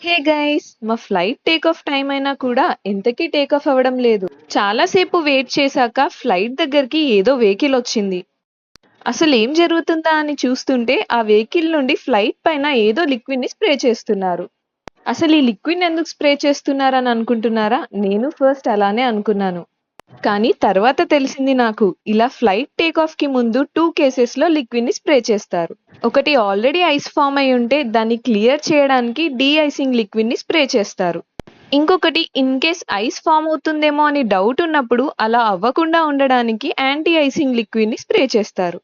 Hey guys, మా flight take off time అయినా కూడా ఎంతకీ టేక్ ఆఫ్ అవ్వడం లేదు. చాలా సేపు వెయిట్ చేశాక ఫ్లైట్ దగ్గరికి ఏదో వెహికల్ వచ్చింది. అసలు ఏం జరుగుతుందా అని చూస్తుంటే ఆ వెహికల్ నుండి ఫ్లైట్ పైన ఏదో లిక్విడ్ ని స్ప్రే చేస్తున్నారు. అసలు ఈ లిక్విడ్ ఎందుకు స్ప్రే చేస్తున్నారని అనుకుంటున్నారా? నేను ఫస్ట్ అలానే అనుకున్నాను. కానీ తర్వాత తెలిసింది నాకు, ఇలా ఫ్లైట్ టేక్ ఆఫ్ కి ముందు 2 కేసెస్ లో లిక్విడ్ ని స్ప్రే చేస్తారు. ఒకటి ఆల్రెడీ ఐస్ ఫామ్ అయి ఉంటే దాన్ని క్లియర్ చేయడానికి డీ ఐసింగ్ లిక్విడ్ ని స్ప్రే చేస్తారు. ఇంకొకటి ఇన్ కేస్ ఐస్ ఫామ్ అవుతుందేమో అని డౌట్ ఉన్నప్పుడు అలా అవ్వకుండా ఉండడానికి యాంటీ ఐసింగ్ లిక్విడ్ ని స్ప్రే చేస్తారు.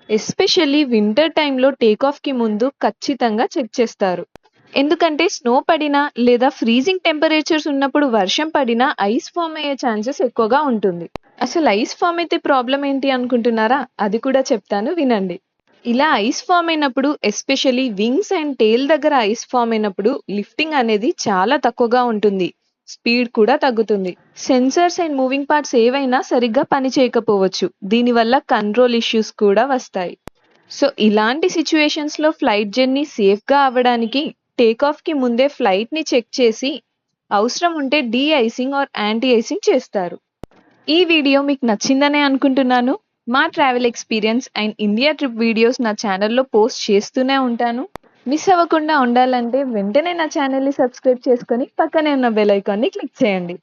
ఎస్పెషల్లీ వింటర్ టైంలో టేక్ ఆఫ్ కి ముందు ఖచ్చితంగా చెక్ చేస్తారు. ఎందుకంటే స్నో పడినా లేదా ఫ్రీజింగ్ టెంపరేచర్స్ ఉన్నప్పుడు వర్షం పడినా ఐస్ ఫామ్ అయ్యే ఛాన్సెస్ ఎక్కువగా ఉంటుంది. అసలు ఐస్ ఫామ్ అయితే ప్రాబ్లం ఏంటి అనుకుంటున్నారా? అది కూడా చెప్తాను, వినండి. ఇలా ఐస్ ఫామ్ అయినప్పుడు ఎస్పెషల్లీ వింగ్స్ అండ్ టేల్ దగ్గర ఐస్ ఫామ్ అయినప్పుడు లిఫ్టింగ్ అనేది చాలా తక్కువగా ఉంటుంది. స్పీడ్ కూడా తగ్గుతుంది. సెన్సర్స్ అండ్ మూవింగ్ పార్ట్స్ ఏవైనా సరిగ్గా పని చేయకపోవచ్చు. దీనివల్ల కంట్రోల్ ఇష్యూస్ కూడా వస్తాయి. సో ఇలాంటి సిచ్యువేషన్స్ లో ఫ్లైట్ జర్నీ సేఫ్ గా అవ్వడానికి టేక్ ఆఫ్ కి ముందే ఫ్లైట్ ని చెక్ చేసి అవసరం ఉంటే de icing or anti icing చేస్తారు. ఈ వీడియో మీకు నచ్చిందనే అనుకుంటున్నాను. మా travel experience and India trip videos నా ఛానల్లో పోస్ట్ చేస్తూనే ఉంటాను. మిస్ అవ్వకుండా ఉండాలంటే వెంటనే నా ఛానల్ని సబ్స్క్రైబ్ చేసుకొని పక్కనే ఉన్న బెల్ ఐకాన్ని క్లిక్ చేయండి.